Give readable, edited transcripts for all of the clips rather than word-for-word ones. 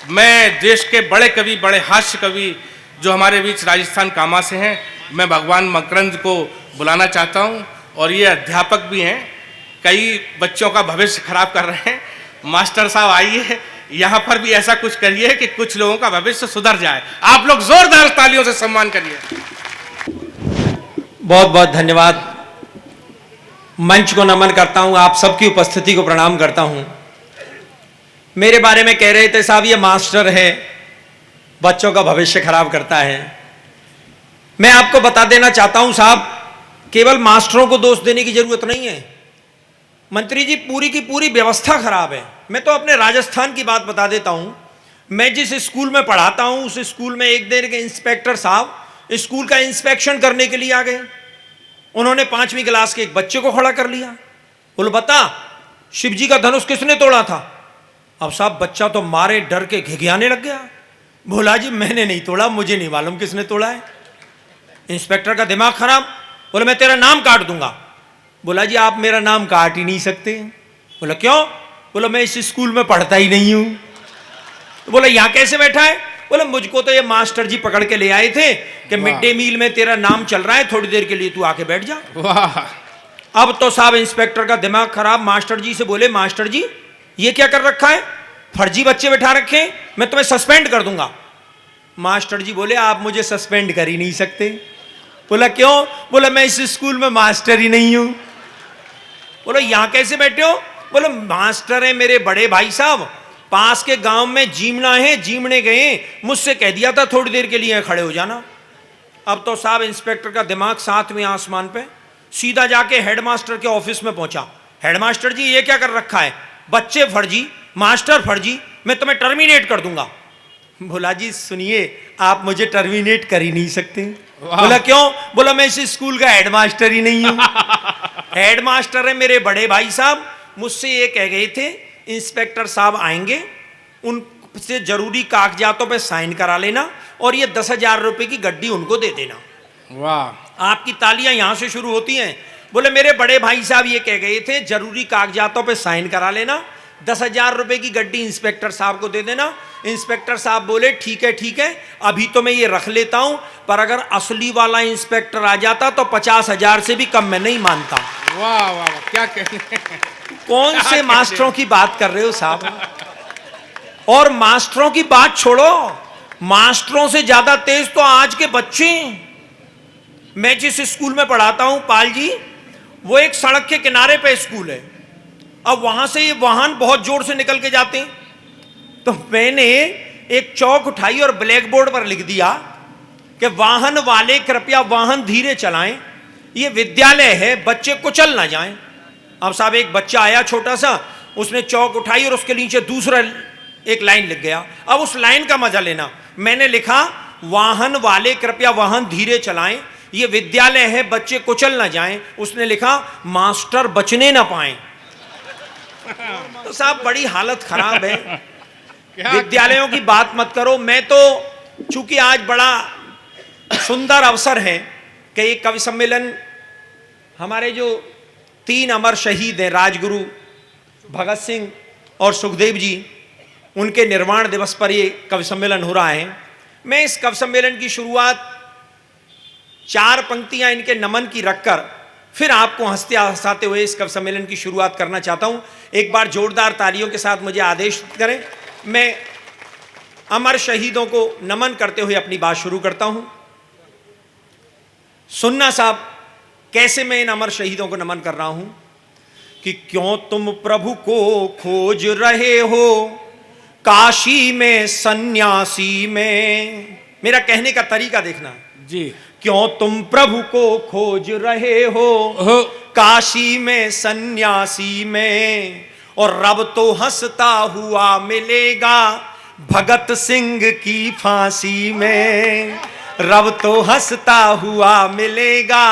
मैं देश के बड़े कवि, बड़े हास्य कवि जो हमारे बीच राजस्थान कामा से हैं, मैं भगवान मकरंद को बुलाना चाहता हूं। और ये अध्यापक भी हैं, कई बच्चों का भविष्य खराब कर रहे हैं। मास्टर साहब आइए, यहाँ पर भी ऐसा कुछ करिए कि कुछ लोगों का भविष्य सुधर जाए। आप लोग जोरदार तालियों से सम्मान करिए। बहुत बहुत धन्यवाद। मंच को नमन करता हूं, आप सबकी उपस्थिति को प्रणाम करता हूं। मेरे बारे में कह रहे थे साहब ये मास्टर है, बच्चों का भविष्य खराब करता है। मैं आपको बता देना चाहता हूं साहब, केवल मास्टरों को दोष देने की जरूरत नहीं है। मंत्री जी, पूरी की पूरी व्यवस्था खराब है। मैं तो अपने राजस्थान की बात बता देता हूं। मैं जिस स्कूल में पढ़ाता हूं उस स्कूल में एक दिन के इंस्पेक्टर साहब स्कूल का इंस्पेक्शन करने के लिए आ गए। उन्होंने 5वीं क्लास के एक बच्चे को खड़ा कर लिया। बोलो बता, शिवजी का धनुष किसने तोड़ा था? अब साहब बच्चा तो मारे डर के घिघियाने लग गया। बोला जी मैंने नहीं तोड़ा, मुझे नहीं मालूम किसने तोड़ा है। इंस्पेक्टर का दिमाग खराब, बोले मैं तेरा नाम काट दूंगा। बोला जी आप मेरा नाम काट ही नहीं सकते। बोला क्यों? बोला मैं इस स्कूल में पढ़ता ही नहीं हूं। तो बोला यहां कैसे बैठा है? बोले मुझको तो ये मास्टर जी पकड़ के ले आए थे कि मिड डे मील में तेरा नाम चल रहा है, थोड़ी देर के लिए तू आके बैठ जा। वाह! अब तो साहब इंस्पेक्टर का दिमाग खराब, मास्टर जी से बोले मास्टर जी ये क्या कर रखा है? फर्जी बच्चे बैठा रखे, मैं तुम्हें सस्पेंड कर दूंगा। मास्टर जी बोले आप मुझे सस्पेंड कर ही नहीं सकते। बोला क्यों? बोला मैं इस स्कूल में मास्टर ही नहीं हूं। बोला यहां कैसे बैठे हो? बोले मास्टर है मेरे बड़े भाई साहब, पास के गांव में जीमना है, जीमने गए, मुझसे कह दिया था थोड़ी देर के लिए खड़े हो जाना। अब तो साहब इंस्पेक्टर का दिमाग 7वें आसमान पे, सीधा जाके हेडमास्टर के ऑफिस में पहुंचा। हेडमास्टर जी ये क्या कर रखा है? बच्चे फर्जी, मास्टर फर्जी, मैं तुम्हें टर्मिनेट कर दूंगा। बोला जी सुनिए आप मुझे टर्मिनेट कर ही नहीं सकते। बोला क्यों? बोला मैं इस स्कूल का हेडमास्टर ही नहीं हूं। हेडमास्टर है मेरे बड़े भाई साहब, मुझसे ये कह गए थे इंस्पेक्टर साहब आएंगे, उनसे जरूरी कागजातों पे साइन करा लेना और ये 10,000 रुपए की गड्डी उनको दे देना। वाह! आपकी तालियां यहां से शुरू होती हैं। बोले मेरे बड़े भाई साहब ये कह गए थे जरूरी कागजातों पे साइन करा लेना, 10,000 रुपए की गड्डी इंस्पेक्टर साहब को दे देना। इंस्पेक्टर साहब बोले ठीक है, अभी तो मैं ये रख लेता हूं, पर अगर असली वाला इंस्पेक्टर आ जाता तो 50,000 से भी कम मैं नहीं मानता। वाह वाह! क्या कहने! कौन से मास्टरों की बात कर रहे हो साहब? और मास्टरों की बात छोड़ो, मास्टरों से ज्यादा तेज तो आज के बच्चे। मैं जिस स्कूल में पढ़ाता हूं पाल जी, वो एक सड़क के किनारे पे स्कूल है। अब वहां से ये वाहन बहुत जोर से निकल के जाते हैं, तो मैंने एक चौक उठाई और ब्लैक बोर्ड पर लिख दिया कि वाहन वाले कृपया वाहन धीरे चलाएं, ये विद्यालय है, बच्चे कुचल ना जाएं। अब साहब एक बच्चा आया छोटा सा, उसने चौक उठाई और उसके नीचे दूसरा एक लाइन लिख गया। अब उस लाइन का मजा लेना, मैंने लिखा वाहन वाले कृपया वाहन धीरे चलाएं, ये विद्यालय है, बच्चे कुचल ना जाएं। उसने लिखा मास्टर बचने ना पाएं। तो साहब बड़ी हालत खराब है। विद्यालयों की बात मत करो। मैं तो चूंकि आज बड़ा सुंदर अवसर है कि एक कवि सम्मेलन, हमारे जो 3 अमर शहीद हैं, राजगुरु भगत सिंह और सुखदेव जी, उनके निर्वाण दिवस पर ये कवि सम्मेलन हो रहा है। मैं इस कवि सम्मेलन की शुरुआत 4 पंक्तियां इनके नमन की रखकर फिर आपको हंसते हंसाते हुए इस कवि सम्मेलन की शुरुआत करना चाहता हूं। एक बार जोरदार तालियों के साथ मुझे आदेश करें। मैं अमर शहीदों को नमन करते हुए अपनी बात शुरू करता हूं। सुनना साहब कैसे मैं इन अमर शहीदों को नमन कर रहा हूं कि क्यों तुम प्रभु को खोज रहे हो काशी में सन्यासी में। मेरा कहने का तरीका देखना जी। क्यों तुम प्रभु को खोज रहे हो काशी में सन्यासी में, और रब तो हंसता हुआ मिलेगा भगत सिंह की फांसी में। रब तो हंसता हुआ मिलेगा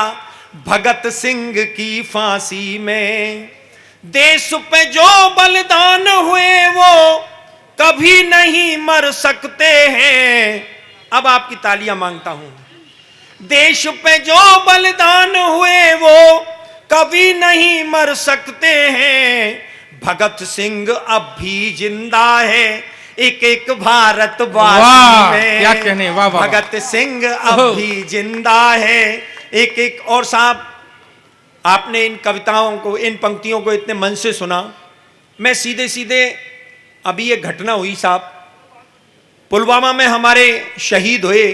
भगत सिंह की फांसी में। देश पे जो बलिदान हुए वो कभी नहीं मर सकते हैं। अब आपकी तालियां मांगता हूं। देश पे जो बलिदान हुए वो कभी नहीं मर सकते हैं। भगत सिंह अब भी जिंदा है, एक एक भारत वाह, में क्या कहने, वाह, वाह, वाह। भगत सिंह अब भी जिंदा है। एक एक और साहब, आपने इन कविताओं को, इन पंक्तियों को इतने मन से सुना। मैं सीधे सीधे, अभी एक घटना हुई साहब, पुलवामा में हमारे शहीद हुए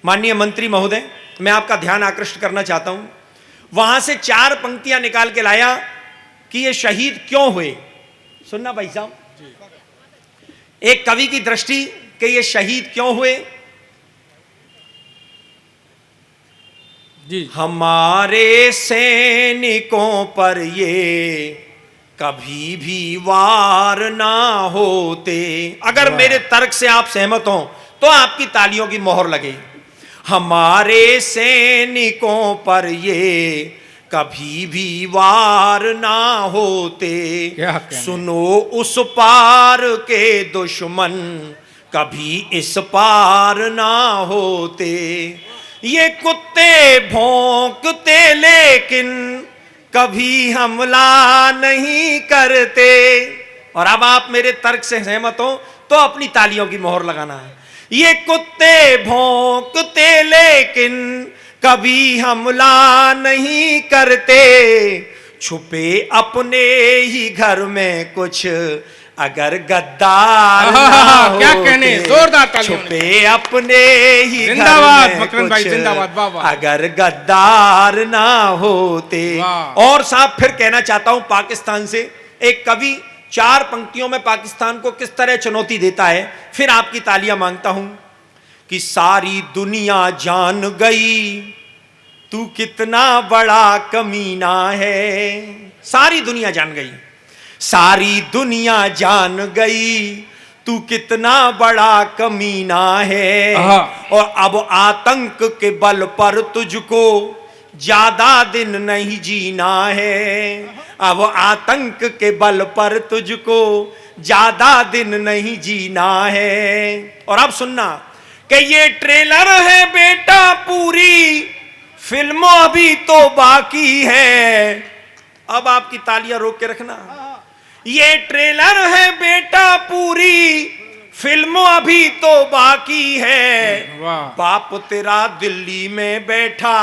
माननीय मंत्री महोदय, मैं आपका ध्यान आकृष्ट करना चाहता हूं। वहां से 4 पंक्तियां निकाल के लाया कि ये शहीद क्यों हुए। सुनना भाई साहब, एक कवि की दृष्टि कि ये शहीद क्यों हुए। जी। हमारे सैनिकों पर ये कभी भी वार ना होते। अगर मेरे तर्क से आप सहमत हो तो आपकी तालियों की मोहर लगे। हमारे सैनिकों पर ये कभी भी वार ना होते। क्या कहने? सुनो उस पार के दुश्मन कभी इस पार ना होते। ये कुत्ते भौंकते लेकिन कभी हमला नहीं करते। और अब आप मेरे तर्क से सहमत हो तो अपनी तालियों की मोहर लगाना है। ये कुत्ते भौंकते लेकिन कभी हमला नहीं करते। छुपे अपने ही घर में कुछ अगर गद्दार ना क्या होते। कहने, जोरदार तालियों। छुपे अपने ही घर जिंदाबाद में मकरंद भाई, कुछ जिंदाबाद, वाह, वाह। अगर गद्दार ना होते। वाह। और साहब फिर कहना चाहता हूं, पाकिस्तान से एक कवि 4 पंक्तियों में पाकिस्तान को किस तरह चुनौती देता है, फिर आपकी तालियां मांगता हूं। कि सारी दुनिया जान गई तू कितना बड़ा कमीना है। सारी दुनिया जान गई, सारी दुनिया जान गई तू कितना बड़ा कमीना है। और अब आतंक के बल पर तुझको ज्यादा दिन नहीं जीना है। अब आतंक के बल पर तुझको ज्यादा दिन नहीं जीना है। और अब सुनना कि ये ट्रेलर है बेटा, पूरी फिल्म अभी तो बाकी है। अब आपकी तालियां रोक के रखना। ये ट्रेलर है बेटा, पूरी फिल्म अभी तो बाकी है। बाप तेरा दिल्ली में बैठा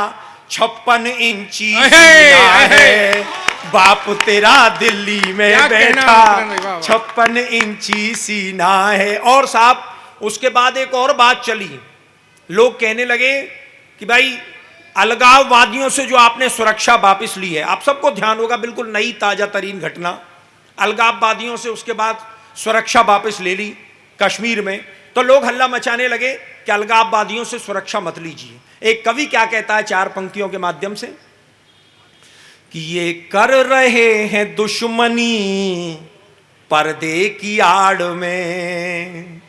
56 इंची सीना है। बाप तेरा दिल्ली में बैठा 56 इंची सीना है। और साहब उसके बाद एक और बात चली, लोग कहने लगे कि भाई अलगाववादियों से जो आपने सुरक्षा वापस ली है, आप सबको ध्यान होगा, बिल्कुल नई ताजा तरीन घटना, अलगाववादियों से उसके बाद सुरक्षा वापस ले ली कश्मीर में। तो लोग हल्ला मचाने लगे कि अलगाववादियों से सुरक्षा मत लीजिए। एक कवि क्या कहता है 4 पंक्तियों के माध्यम से कि ये कर रहे हैं दुश्मनी पर्दे की आड़ में।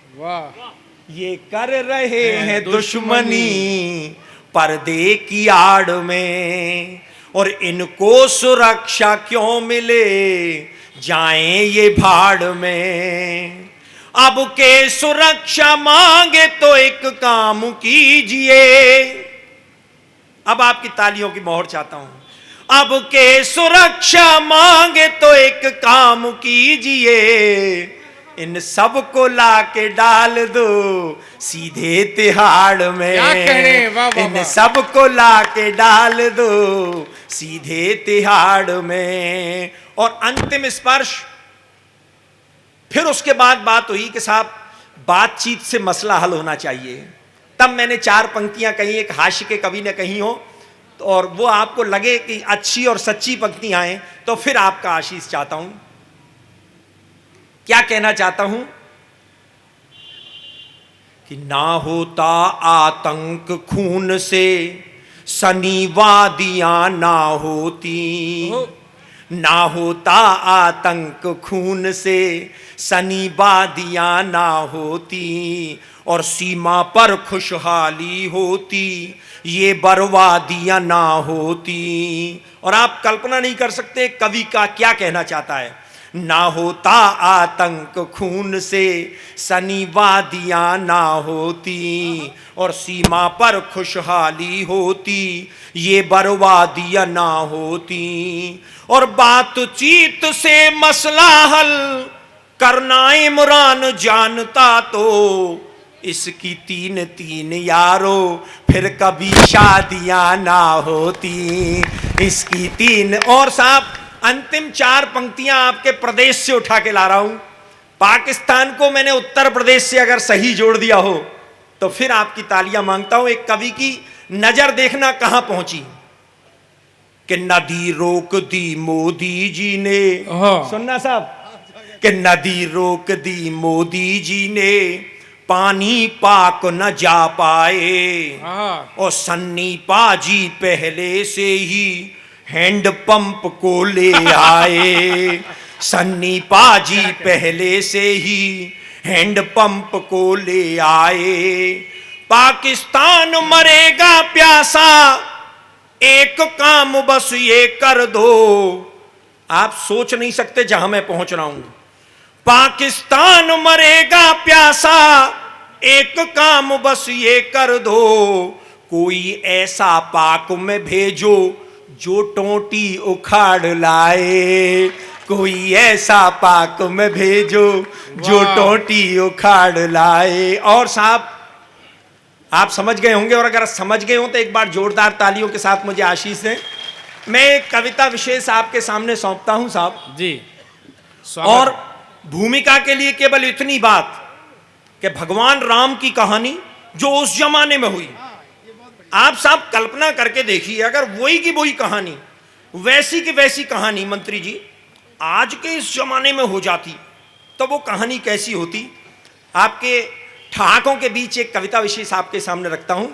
ये कर रहे हैं दुश्मनी पर्दे की आड़ में। और इनको सुरक्षा क्यों मिले, जाएं ये भाड़ में। अब के सुरक्षा मांगे तो एक काम कीजिए। अब आपकी तालियों की मोहर चाहता हूं। अब के सुरक्षा मांगे तो एक काम कीजिए। इन सबको ला के डाल दो सीधे तिहाड़ में। क्या कहने, वाह, वाह, इन वाह। सबको ला के डाल दो सीधे तिहाड़ में। और अंतिम स्पर्श, फिर उसके बाद बात हुई कि साहब बातचीत से मसला हल होना चाहिए। तब मैंने 4 पंक्तियां कही, एक हास्य के कवि ने कही हो, और वो आपको लगे कि अच्छी और सच्ची पंक्तियां हैं, तो फिर आपका आशीष चाहता हूं। क्या कहना चाहता हूं कि ना होता आतंक खून से सनीवादियां ना होती। ना होता आतंक खून से सनीवादियां ना होती। और सीमा पर खुशहाली होती ये बर्बादियां ना होती। और आप कल्पना नहीं कर सकते कवि का क्या कहना चाहता है। ना होता आतंक खून से सनीवादियां ना होती। और सीमा पर खुशहाली होती ये बर्बादियां ना होती। और बातचीत से मसला हल करना इमरान जानता तो इसकी 3 यारो, फिर कभी शादियां ना होती इसकी 3। और साहब अंतिम 4 पंक्तियां आपके प्रदेश से उठा के ला रहा हूं। पाकिस्तान को मैंने उत्तर प्रदेश से अगर सही जोड़ दिया हो तो फिर आपकी तालियां मांगता हूं। एक कवि की नजर देखना कहां पहुंची कि नदी रोक दी मोदी जी ने, सुनना साहब, कि नदी रोक दी मोदी जी ने, पानी पाक न जा पाए, और सन्नी पाजी पहले से ही हैंड पंप को ले आए। सन्नी पाजी पहले से ही हैंड पंप को ले आए। पाकिस्तान मरेगा प्यासा, एक काम बस ये कर दो। आप सोच नहीं सकते जहां मैं पहुंच रहा हूं। पाकिस्तान मरेगा प्यासा, एक काम बस ये कर दो। कोई ऐसा पाक में भेजो जो टोटी उखाड़ लाए। कोई ऐसा पाक में भेजो जो टोटी उखाड़ लाए। और साहब आप समझ गए होंगे, और अगर समझ गए हो तो एक बार जोरदार तालियों के साथ मुझे आशीष दें। मैं एक कविता विशेष आपके सामने सौंपता हूं साहब जी। और भूमिका के लिए केवल इतनी बात कि भगवान राम की कहानी जो उस जमाने में हुई, आप साहब कल्पना करके देखिए, अगर वही की वही कहानी, वैसी की वैसी कहानी मंत्री जी आज के इस जमाने में हो जाती तो वो कहानी कैसी होती। आपके ठहाकों के बीच एक कविता विशेष आपके सामने रखता हूं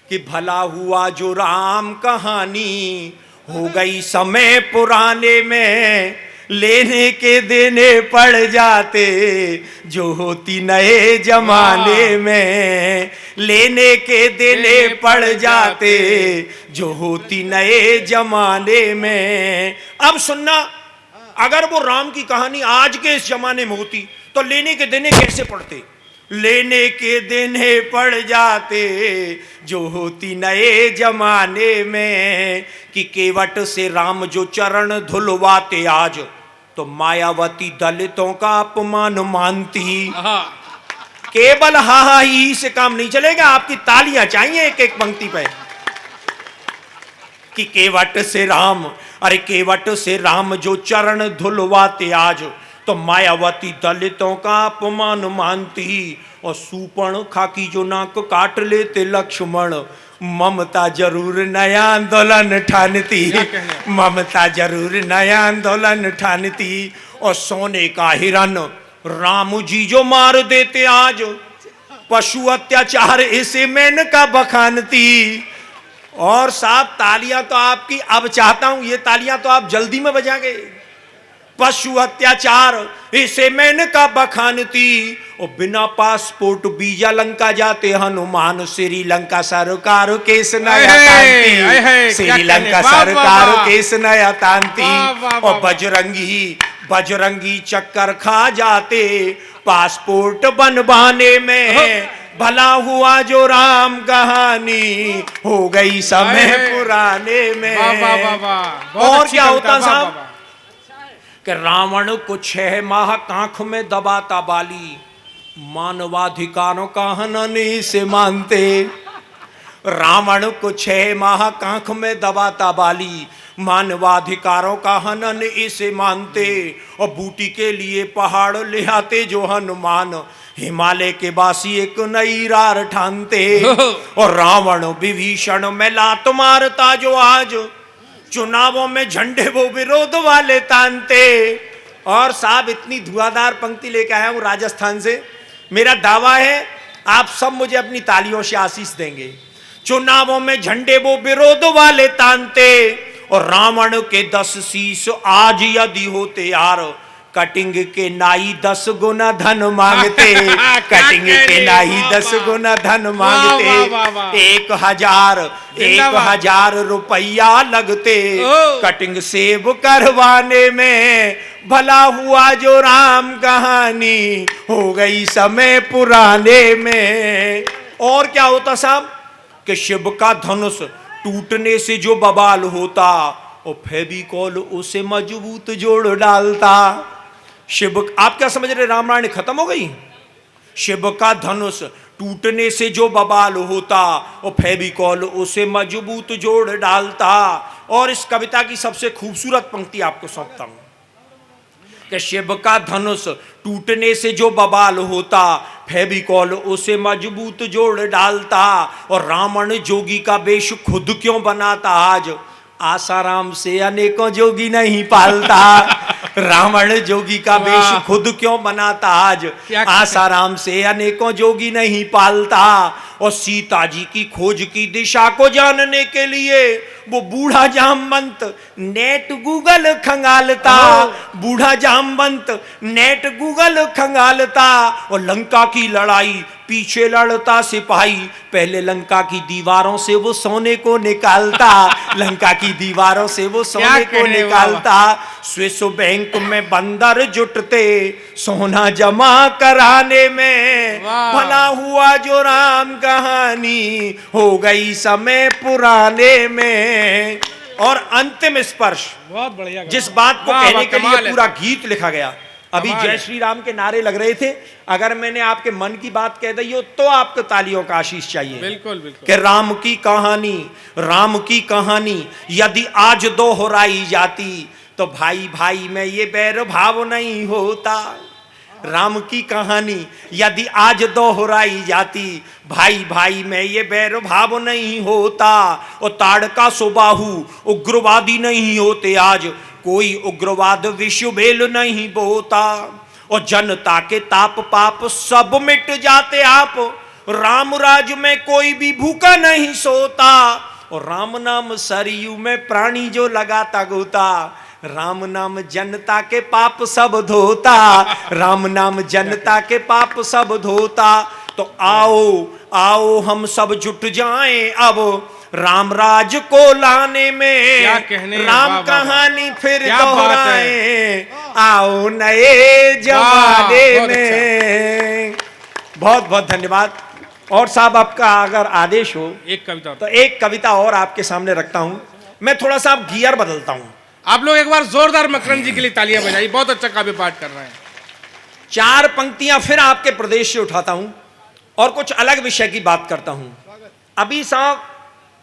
कि भला हुआ जो राम कहानी हो गई समय पुराने में, लेने के देने पड़ जाते जो होती नए जमाने में। लेने के देने पड़ जाते जो होती नए जमाने में। अब सुनना, अगर वो राम की कहानी आज के इस जमाने में होती तो लेने के देने कैसे पड़ते। लेने के देने पड़ जाते जो होती नए जमाने में, कि केवट से राम जो चरण धुलवाते आज, तो मायावती दलितों का अपमान मानती। केवल हा हा ही से काम नहीं चलेगा, आपकी तालियां चाहिए एक एक पंक्ति पे। कि केवट से राम, अरे केवट से राम जो चरण धुलवाते आज, तो मायावती दलितों का अपमान मानती। और सूर्पणखा की जो नाक काट लेते लक्ष्मण, ममता जरूर नया आंदोलन ठानती। ममता जरूर नया आंदोलन ठानती। और सोने का हिरन राम जी जो मार देते आज, पशु अत्याचार इसे मेनका बखानती। और साहब तालियां तो आपकी अब चाहता हूं, ये तालियां तो आप जल्दी में बजा गए। पशु अत्याचार इसे मेनका बखानती। और बिना पासपोर्ट वीजा लंका जाते हनुमान, श्रीलंका सरकार केस नया तांती। श्रीलंका सरकार केस नया तांती। और बजरंगी चक्कर खा जाते पासपोर्ट बनवाने में। भला हुआ जो राम कहानी हो गई समय पुराने में। और क्या होता साहब कि रावण को 6 माह कांख में दबाता बाली, मानवाधिकारों का हनन इसे मानते। रावण को 6 माह कांख में दबाता बाली, मानवाधिकारों का हनन इसे मानते। और बूटी के लिए पहाड़ ले आते जो हनुमान, हिमालय के बासी एक नई रार ठानते। और रावण विभीषण में लात मारता जो आज, चुनावों में झंडे वो विरोध वाले तानते। और साहब इतनी धुआंधार पंक्ति लेके आया हूं राजस्थान से, मेरा दावा है आप सब मुझे अपनी तालियों से आशीष देंगे। चुनावों में झंडे वो विरोध वाले तानते। और रावण के 10 शीश आज यदि होते यार, कटिंग के नाई 10 गुना धन मांगते। कटिंग के नाई 10 गुना धन मांगते। 1000 रुपया लगते कटिंग सेव करवाने में। भला हुआ जो राम कहानी हो गई समय पुराने में। और क्या होता साहब कि शिव का धनुष टूटने से जो बवाल होता, और फेविकॉल उसे मजबूत जोड़ डालता। शिव, आप क्या समझ रहे रामायण खत्म हो गई? शिव का धनुष टूटने से जो बवाल होता, और फेविकॉल उसे मजबूत जोड़ डालता। और इस कविता की सबसे खूबसूरत पंक्ति आपको सौंपता हूं कि शिव का धनुष टूटने से जो बवाल होता, फेविकॉल उसे मजबूत जोड़ डालता। और रावण जोगी का वेश खुद क्यों बनाता आज, आसाराम से अनेकों जोगी नहीं पालता। रावण जोगी का वेश खुद क्यों बनाता आज, आसाराम से अनेकों जोगी नहीं पालता। और सीता जी की खोज की दिशा को जानने के लिए वो बूढ़ा जामवंत नेट गूगल खंगालता। बूढ़ा जामवंत नेट गूगल खंगालता। और लंका की लड़ाई पीछे लड़ता सिपाही, पहले लंका की दीवारों से वो सोने को निकालता। लंका की दीवारों से वो सोने को निकालता। स्विस बैंक में बंदर जुटते सोना जमा कराने में, भला हुआ जो राम कहानी हो गई समय पुराने में। और अंतिम स्पर्श, बहुत बढ़िया, जिस बात को कहने के लिए पूरा गीत लिखा गया। अभी जय श्री राम के नारे लग रहे थे, अगर मैंने आपके मन की बात कह दी हो तो आपको तालियों का आशीष चाहिए। बिल्कुल बिल्कुल। कि राम की कहानी यदि आज दोहराई जाती, तो भाई भाई में ये बैर भाव नहीं होता। राम की कहानी यदि आज दोहराई जाती, भाई भाई में ये बैर भाव नहीं होता। और ताड़का सुबाहु उग्रवादी नहीं होते आज, कोई उग्रवाद विश्व भेल नहीं बोता। और जनता के ताप पाप सब मिट जाते आप, राम राज में कोई भी भूखा नहीं सोता। और राम नाम सरयू में प्राणी जो लगाता गोता, राम नाम जनता के पाप सब धोता। राम नाम जनता के पाप सब धोता। तो आओ आओ हम सब जुट जाएं अब राम राज को लाने में। क्या कहने, राम कहानी फिर दोहराएं, आओ नए जमाने में। बहुत बहुत धन्यवाद। और साहब आपका अगर आदेश हो एक कविता तो एक कविता और आपके सामने रखता हूं। मैं थोड़ा सा अब गियर बदलता हूं। आप लोग एक बार जोरदार मकरंद जी के लिए तालियां बजाइए, बहुत अच्छा काव्य पाठ कर रहे हैं। 4 पंक्तियां फिर आपके प्रदेश से उठाता हूं और कुछ अलग विषय की बात करता हूं। अभी साहब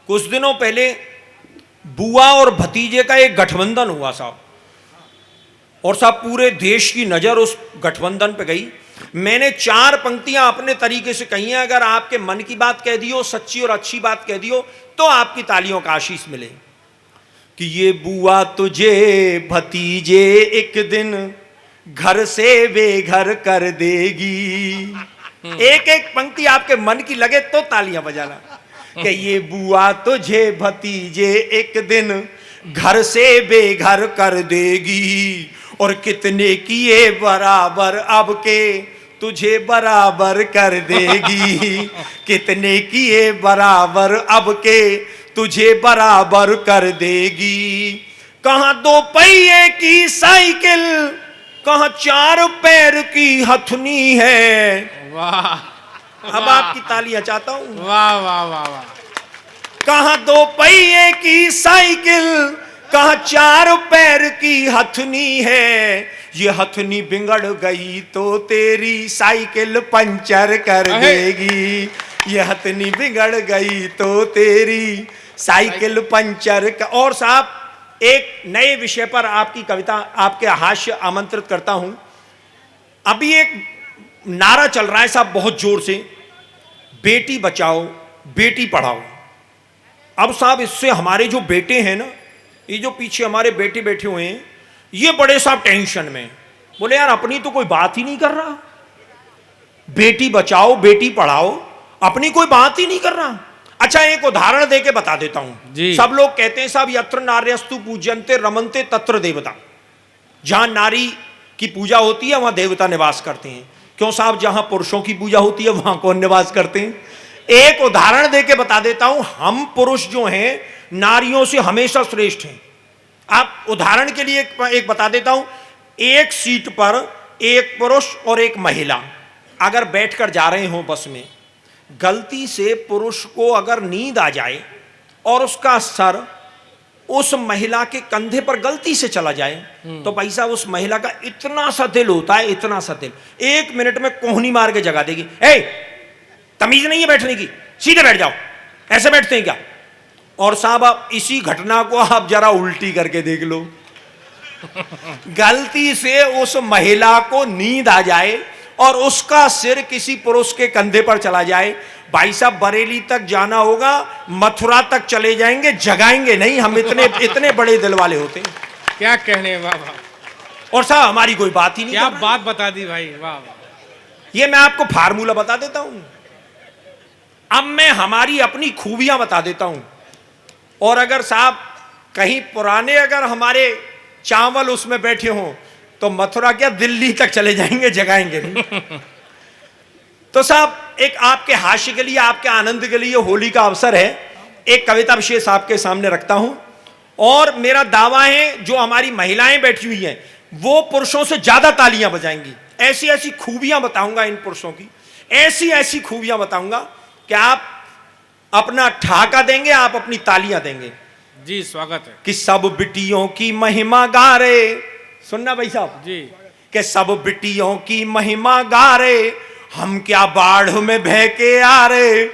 कुछ दिनों पहले बुआ और भतीजे का एक गठबंधन हुआ साहब, और साहब पूरे देश की नजर उस गठबंधन पे गई। मैंने 4 पंक्तियां अपने तरीके से कही हैं। अगर आपके मन की बात कह दियो, सच्ची और अच्छी बात कह दियो, तो आपकी तालियों का आशीष मिले। कि ये बुआ तुझे भतीजे एक दिन घर से बेघर कर देगी। एक एक पंक्ति आपके मन की लगे तो तालियां बजाना। कि ये बुआ तुझे भतीजे एक दिन घर से बेघर कर देगी, और कितने किए बराबर अब के तुझे बराबर कर देगी। कितने किए बराबर अब के तुझे बराबर कर देगी। कहां 2 पहिए की साइकिल, कहां 4 पैर की हथनी है। वाह, अब आपकी तालियां चाहता हूं। वाह वाह वाह वाह। कहां 2 पहिए की साइकिल, कहां 4 पैर की हथनी है। ये हथनी बिगड़ गई तो तेरी साइकिल पंचर कर देगी। ये हथनी बिगड़ गई तो तेरी साइकिल पंचर कर। और साहब एक नए विषय पर आपकी कविता, आपके हास्य आमंत्रित करता हूं। अभी एक नारा चल रहा है साहब बहुत जोर से, बेटी बचाओ बेटी पढ़ाओ। अब साहब इससे हमारे जो बेटे हैं ना, ये जो पीछे हमारे बेटे बैठे हुए हैं, ये बड़े साहब टेंशन में। बोले यार अपनी तो कोई बात ही नहीं कर रहा, बेटी बचाओ बेटी पढ़ाओ, अपनी कोई बात ही नहीं कर रहा। अच्छा एक उदाहरण देके बता देता हूं। सब लोग कहते हैं साहब यत्र नार्यस्तु पूज्यन्ते रमन्ते तत्र देवता। जहां नारी की पूजा होती है वहां देवता निवास करते हैं। क्यों साहब, जहां पुरुषों की पूजा होती है वहां कौन निवास करते हैं? एक उदाहरण देके बता देता हूं। हम पुरुष जो हैं नारियों से हमेशा श्रेष्ठ हैं। आप उदाहरण के लिए एक बता देता हूं। एक सीट पर एक पुरुष और एक महिला अगर बैठकर जा रहे हो बस में, गलती से पुरुष को अगर नींद आ जाए और उसका सर उस महिला के कंधे पर गलती से चला जाए तो भाई साहब उस महिला का इतना सा दिल होता है, इतना सा दिल, 1 मिनट में कोहनी मार के जगा देगी। ए, तमीज नहीं है बैठने की, सीधे बैठ जाओ, ऐसे बैठते हैं क्या? और साहब आप इसी घटना को आप जरा उल्टी करके देख लो। गलती से उस महिला को नींद आ जाए और उसका सिर किसी पुरुष के कंधे पर चला जाए, भाई साहब बरेली तक जाना होगा, मथुरा तक चले जाएंगे, जगाएंगे नहीं। हम इतने बड़े दिल वाले होते हैं। क्या कहने, वाह वाह। और साहब हमारी कोई बात ही नहीं। क्या बात बता दी भाई, वाह वाह। ये मैं आपको फार्मूला बता देता हूं। अब मैं हमारी अपनी खूबियां बता देता हूं। और अगर साहब कहीं पुराने अगर हमारे चावल उसमें बैठे हों तो मथुरा क्या दिल्ली तक चले जाएंगे, जगाएंगे नहीं। तो साहब एक आपके हास्य के लिए, आपके आनंद के लिए होली का अवसर है, एक कविता विशेष आपके सामने रखता हूं। और मेरा दावा है जो हमारी महिलाएं बैठी हुई हैं वो पुरुषों से ज्यादा तालियां बजाएंगी। ऐसी ऐसी खूबियां बताऊंगा इन पुरुषों की, ऐसी ऐसी खूबियां बताऊंगा कि आप अपना ठहाका देंगे, आप अपनी तालियां देंगे। जी स्वागत है। कि सब बिटियों की महिमा गा रहे, सुनना भाई साहब जी, कि सब बिटियों की महिमा गा रहे, हम क्या बाढ़ में बह के आ रहे।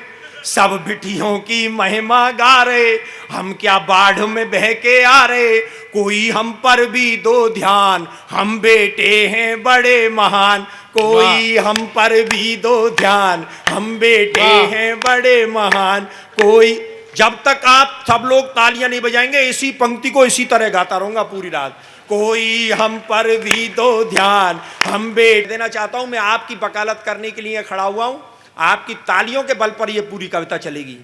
सब बिटियों की महिमा गा रहे, हम क्या बाढ़ में बह के आ रहे। कोई हम पर भी दो ध्यान, हम बेटे हैं बड़े महान। कोई हम पर भी दो ध्यान, हम बेटे हैं बड़े महान। कोई, जब तक आप सब लोग तालियां नहीं बजाएंगे इसी पंक्ति को इसी तरह गाता रहूंगा पूरी रात। कोई हम पर भी दो ध्यान, हम बेटे। देना चाहता हूं, मैं आपकी वकालत करने के लिए खड़ा हुआ हूं, आपकी तालियों के बल पर यह पूरी कविता चलेगी।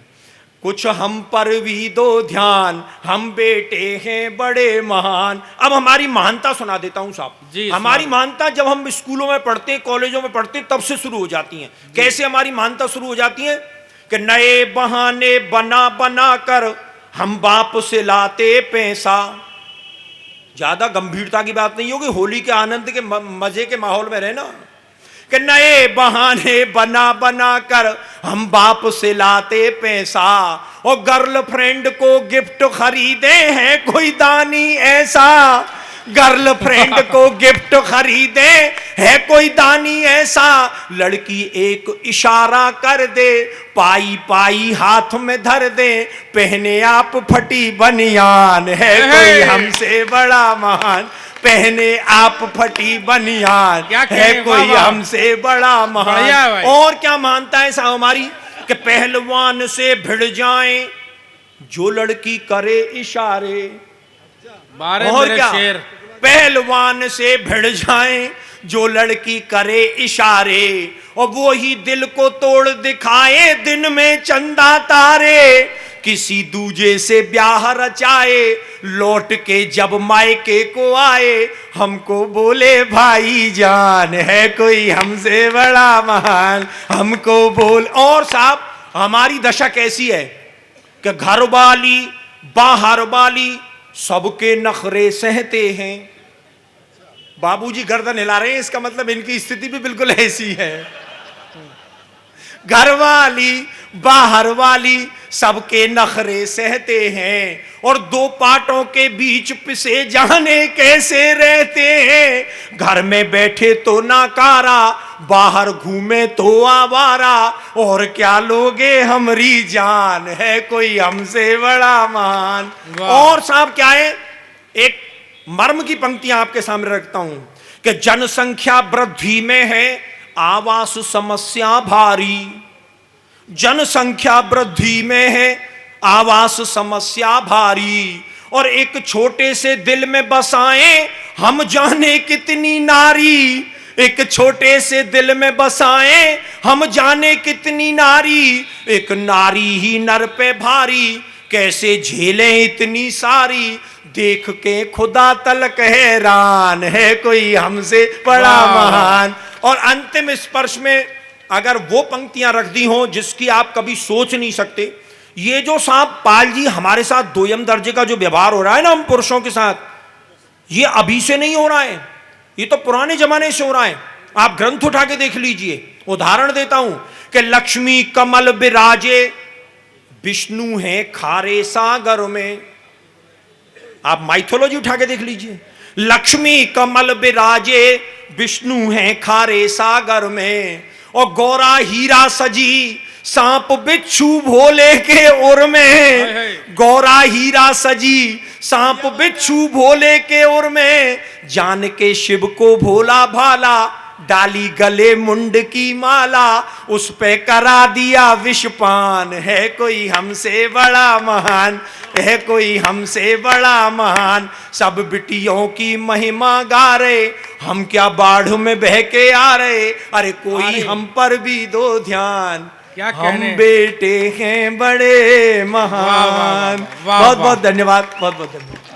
कुछ हम पर भी दो ध्यान, हम बेटे हैं बड़े महान। अब हमारी महानता सुना देता हूं साहब। हमारी महानता जब हम स्कूलों में पढ़ते हैं, कॉलेजों में पढ़ते हैं, तब से शुरू हो जाती हैं। कैसे हमारी महानता शुरू हो जाती है कि नए बहाने बना बना कर हम बाप से लाते पैसा। ज्यादा गंभीरता की बात नहीं होगी, होली के आनंद के मजे के माहौल में रहना। कि नए बहाने बना बना कर हम बाप से लाते पैसा, और गर्लफ्रेंड को गिफ्ट खरीदे हैं कोई दानी ऐसा। गर्लफ्रेंड को गिफ्ट खरीदे है कोई दानी ऐसा। लड़की एक इशारा कर दे, पाई पाई हाथ में धर दे। पहने आप फटी बनियान, है कोई हमसे बड़ा महान। पहने आप फटी बनियान, है कोई हमसे बड़ा महान। और क्या मानता है साहब हमारी कि पहलवान से भिड़ जाएं जो लड़की करे इशारे। और क्या, पहलवान से भिड़ जाएं जो लड़की करे इशारे, और वो ही दिल को तोड़ दिखाए दिन में चंदा तारे। किसी दूजे से ब्याह रचाए, लौट के जब मायके को आए, हमको बोले भाई जान, है कोई हमसे बड़ा महान। हमको बोल। और साहब हमारी दशा कैसी है कि घर वाली बाहर वाली सबके नखरे सहते हैं। बाबूजी गर्दन हिला रहे हैं, इसका मतलब इनकी स्थिति भी बिल्कुल ऐसी है। घर वाली बाहर वाली सबके नखरे सहते हैं, और दो पाटों के बीच पिसे जाने कैसे रहते हैं। घर में बैठे तो नाकारा, बाहर घूमे तो आवारा। और क्या लोगे हमरी जान, है कोई हमसे बड़ा महान। और साहब क्या है, एक मर्म की पंक्तियां आपके सामने रखता हूं कि जनसंख्या वृद्धि में है आवास समस्या भारी। जनसंख्या वृद्धि में है आवास समस्या भारी, और एक छोटे से दिल में बसाएं हम जाने कितनी नारी। एक छोटे से दिल में बसाएं हम जाने कितनी नारी। एक नारी ही नर पे भारी, कैसे झेलें इतनी सारी। देख के खुदा तलक हैरान, है कोई हमसे बड़ा महान। और अंतिम स्पर्श में अगर वो पंक्तियां रख दी हो जिसकी आप कभी सोच नहीं सकते। ये जो साहब पाल जी हमारे साथ दोयम दर्जे का जो व्यवहार हो रहा है ना हम पुरुषों के साथ, ये अभी से नहीं हो रहा है, ये तो पुराने जमाने से हो रहा है। आप ग्रंथ उठा के देख लीजिए। उदाहरण देता हूं कि लक्ष्मी कमल बिराजे, विष्णु है खारे सागर में। आप माइथोलॉजी उठा के देख लीजिए। लक्ष्मी कमल बिराजे, विष्णु हैं खारे सागर में, और गौरा हीरा सजी, सांप बिच्छू भोले के उर में। गौरा हीरा सजी, सांप बिच्छू भोले के उर में, जान के शिव को भोला भाला, डाली गले मुंड की माला, उस पे करा दिया विषपान। है कोई हमसे बड़ा महान, है कोई हमसे बड़ा महान, सब बिटियों की महिमा गा रहे, हम क्या बाढ़ में बह के आ रहे, अरे कोई हम पर भी दो ध्यान, क्या हम कहने? बेटे हैं बड़े महान। बहुत बहुत धन्यवाद, बहुत बहुत धन्यवाद।